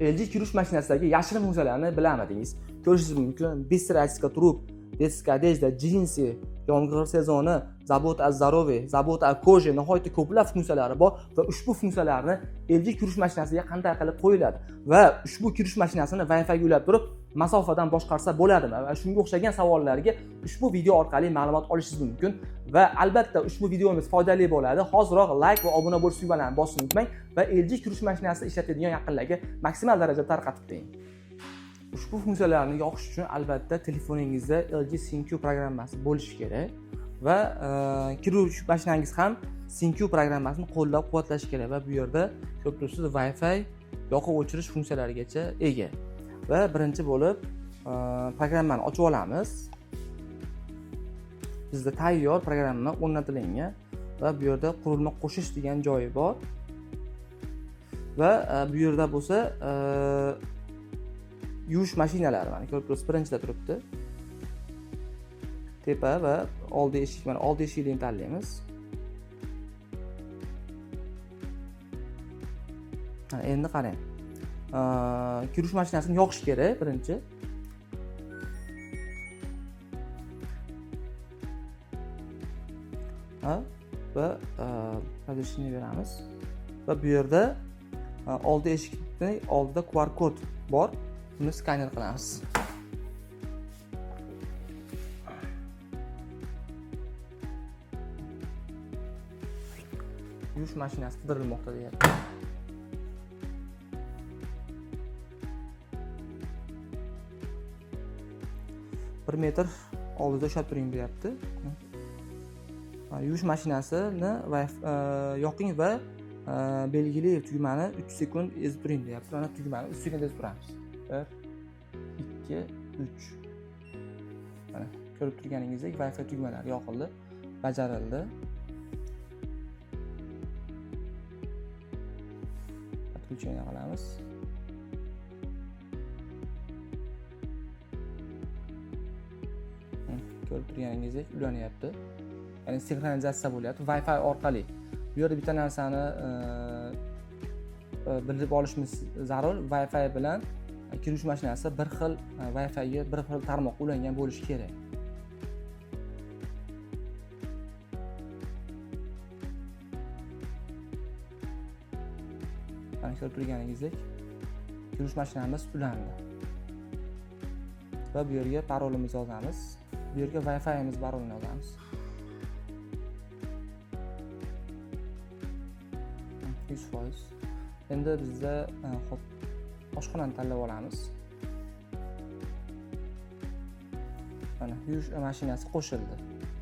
LG kirish mashinasidagi yashirin funksiyalarni bilamidingiz? Ko'rishingiz mumkin. Быстрая труп, детская одежда, jinsi, yomg'ir sezoni, zaboта o здоровье, zaboта o коже nihoyatda ko'plab funksiyalari bor va ushbu funksiyalarni LG kirish mashinasiga qanday qilib qo'yiladi va ushbu kirish mashinasini Wi-Fi ga ulab turib masofadan boshqarsa bo'ladimi va shunga o'xshagan savollarga ushbu video orqali ma'lumot olishingiz mumkin va albatta ushbu videomiz foydali bo'ladi. Hoziroq like va obuna bo'lish tugmalarini bosishni unutmang va LG kirish mashinasi ishlatadigan yaqinlarga maksimal darajada tarqatib qo'ying. Ushbu funksiyalarni yoqish uchun albatta telefoningizda LG SyncQ programmasi bo'lishi kerak va kirish mashinangiz ham SyncQ programmasini qo'llab-quvvatlash kerak va bu yerda ko'p tursiz Wi-Fi yoqib o'chirish funksiyalarigacha ega. Va birinchi bo'lib programmani ochib olamiz. Bizda tayyor programma o'rnatilgan va bu yerda qurilma qo'shish degan joyi bor. Va bu yerda bo'lsa yuvish mashinalari mana ko'rib turibsiz, birinchida turibdi. Tepa va oldi eshik, mana oldi eshikni tanlaymiz. Endi qarang. Kirish mashinasini yoqish kerak birinchi. Va razрешение beramiz. Va bu yerda oldi eshikning oldida QR kod bor. Buni skaner qilamiz. Yuvish mashinasi qidirilmoqda deyapti. Bir metr oldida ushlab turing deyapti. Yuvish mashinasini yoqing va belgili tugmani 3 sekund ezib turing deyapti. Mana tugmani 3 sekund ezib turamiz. 1 2 3. Mana ko'rib turganingizdek Wi-Fi tugmalari yoqildi, bajarildi. Отключение qilamiz. Ko'rib turganingizdek ulanyapti. Ya'ni sinxronizatsiya bo'lyapti Wi-Fi orqali. Bu yerda bitta narsani bilib olishimiz zarur. Wi-Fi bilan kirish mashinasi bir xil Wi-Fi ga bir xil tarmoqqa ulangan bo'lishi kerak. Mana ko'rib turganingizdek kirish mashinamiz ulandi. Va bu yerga parolimizni yozamiz. Bu yerga Wi-Fi'miz parolini yozamiz. %100. Endi bizda oshxonani tanlab olamiz. Mana yuvish mashinasi qo'shildi.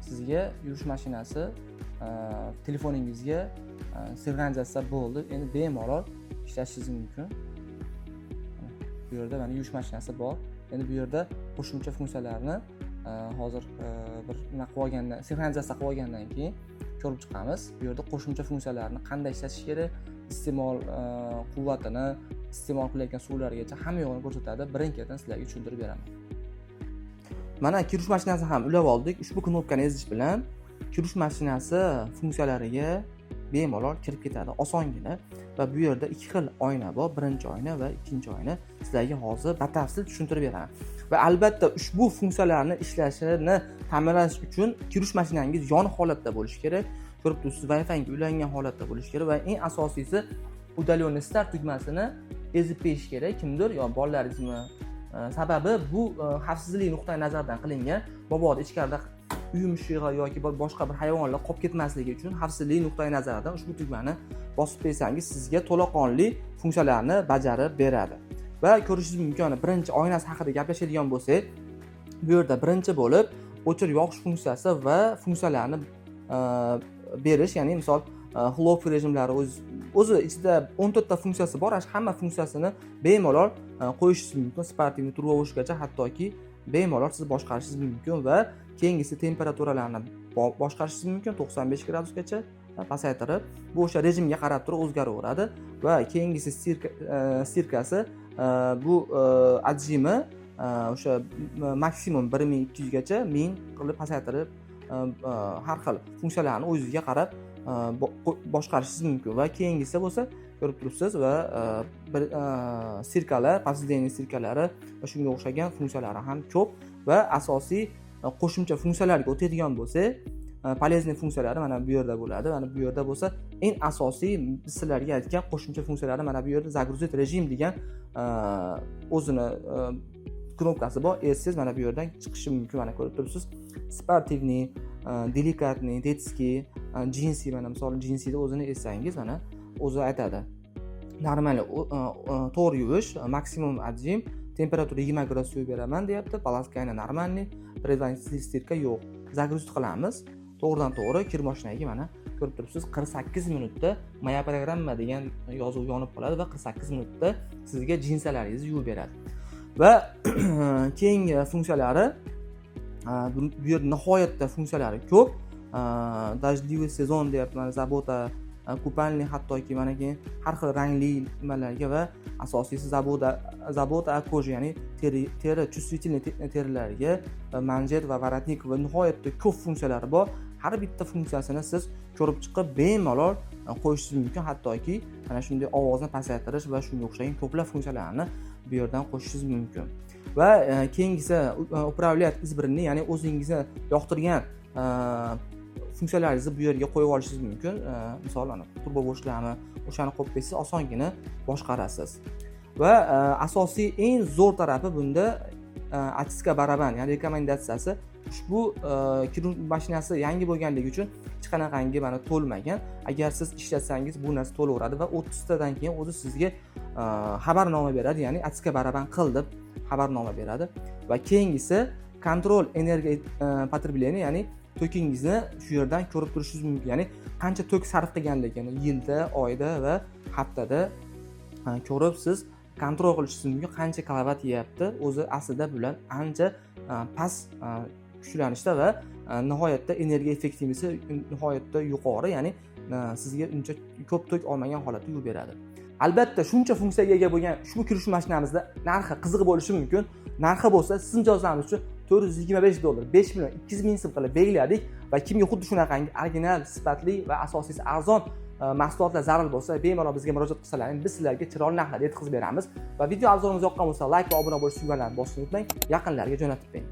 Sizga yuvish mashinasi telefoningizga sinxronizatsiya bo'ldi. Endi bemalol ishlatishingiz mumkin. Bu yerda mana yuvish mashinasi bor. Endi bu yerda qo'shimcha funksiyalarni hozir bir nima qilib olgandan, sinxronizatsiya qilib olgandan keyin ko'rib chiqamiz. Bu yerda qo'shimcha funksiyalarni qanday ishlatish kerak, iste'mol quvvatini, iste'mol qilayotgan suvlargacha hamma yo'g'ini ko'rsatadi. Birin-ketin sizlarga tushuntirib beraman. Mana kirish mashinasini ham ulab oldik. Ushbu knopkani ezish bilan kirish mashinasi funksiyalariga bemalol kirib ketadi, osongina. Va bu yerda ikki xil oyna bor, birinchi oyna va ikkinchi oyna. Sizlarga hozir batafsil tushuntirib beraman. Va albatta ushbu funksiyalarni ishlashini ta'minlash uchun kirish mashinangiz yoniq holatda bo'lishi kerak. Ko'rib turibsiz, Wi-Fi ga ulangan holatda bo'lishi kerak va eng asosiysi udalyonniy start tugmasini ezib qo'yish kerak kimdir yo bolalaringizmi. Sababi bu xavfsizlik nuqtai nazaridan qilingan. Mabodo ichkarida uy mushug'i yoki boshqa bir hayvonlar qolib ketmasligi uchun xavfsizlik nuqtai nazaridan ushbu tugmani bosib qo'ysangiz sizga to'laqonli funksiyalarni bajarib beradi. Va ko'rishingiz mumkin, birinchi oynasi haqida gaplashadigan bo'lsak, bu yerda birinchi bo'lib o'chir yoqish funksiyasi va funksiyalarni berish, ya'ni misol lock rejimlari o'zi ichida 14 ta funksiyasi bor. Hamma funksiyasini bemalol qo'yishingiz mumkin. Sportivniy turvoshgacha hattoki bemalol siz boshqarishingiz mumkin va keyingisi temperaturalarni boshqarishingiz mumkin 95 gradusgacha pasaytirib, bu o'sha rejimga qarab turib o'zgaraveradi va keyingisi stirkasi bu отжимi o'sha maksimum 1200 gacha 1000 qilib pasaytirib har xil funksiyalarni o'ziga qarab boshqarishingiz mumkin va keyingisi bo'lsa ko'rib turibsiz va bir sirkalar, повседневный sirkalari va shunga o'xshagan funksiyalari ham ko'p va asosiy qo'shimcha funksiyalarga o'tadigan bo'lsak, полезный funksiyalari mana bu yerda bo'ladi. Mana bu yerda bo'lsa, eng asosiy biz sizlarga aytgan qo'shimcha funksiyalari mana bu yerda загрузить rejim degan o'zini knopkasi bor. Esiz mana bu yerdan chiqishi mumkin. Mana ko'rib turibsiz. Sportivniy, delikatniy, детский, jinsiy, mana misol jinsiyda o'zini essangiz mana o'zi aytadi. Normal to'g'ri yuvish, maksimum отжим, temperatura 20 gradus yuv beraman deyapti. Полоскание нормальный, предварительный stirka yo'q. Загрузить qilamiz. To'g'ridan to'g'ri kir moshinaga mana ko'rib turibsiz 48 minutda moya programma degan yozuv yonib qoladi va 48 minutda sizga jinsalaringizni yuvib beradi. Va keyingi funksiyalari bu yerda nihoyatda funksiyalari ko'p. Дождливый сезон deyapti, mana zabota, kupalniy, hattoki mana keyin har xil rangli nimalarga va asosiysi zabota kожи, ya'ni teri чувствительный terilarga manjet va воротник va nihoyatda ko'p funksiyalari bor. Har bitta funksiyasini siz ko'rib chiqib bemalol qo'yishingiz mumkin. Hattoki mana shunday ovozni pasaytirish va shunga o'xshagan ko'plab funksiyalarni bu yerdan qo'shishingiz mumkin. Va keyingisi управлять избранный, ya'ni o'zingizni yoqtirgan funksiyalaringizni bu yerga qo'yib olishingiz mumkin. Misol turbo bo'shlarni o'shani qo'yib qo'ysangiz osongina boshqarasiz. Va asosiy eng zo'r tarafi bunda otiska baraban, ya'ni rekomendatsiyasi. Ushbu kir mashinasi yangi bo'lganligi uchun hech qanaqangi mana to'lmagan. Agar siz ishlatsangiz bu narsa to'laveradi va 30 tadan keyin o'zi sizga xabarnoma beradi, ya'ni otiska baraban qil deb xabarnoma beradi. Va keyingisi kontrol energiya потребления, ya'ni to'kingizni shu yerdan ko'rib turishingiz mumkin. Ya'ni qancha tok sarf qilganligini yilda, oyda va haftada ko'rib siz kontrol qilishingiz mumkin. Qancha kilovat yeyapti, o'zi aslida bular ancha past kuchlanishda va nihoyatda energiya effektivisi nihoyatda yuqori, ya'ni sizga uncha ko'p tok olmagan holatda yuvib beradi. Albatta, shuncha funksiyaga ega bo'lgan ushbu kirish mashinamizda narxi qiziq bo'lishi mumkin. Narxi bo'lsa, siz mijozlarimiz uchun $425, 5 million 200 ming so'm qilib belgiladik va kimga xuddi shunaqangi original, sifatli va asosiysi arzon mahsulotlar zarur bo'lsa, bemalol bizga murojaat qilsalaring, biz sizlarga chiroyli narxlarda yetkazib beramiz. Va video obzorimiz yoqqan bo'lsa, like va obuna bo'lish tugmalarini bosishni unutmang, yaqinlarga jo'natib qo'ying.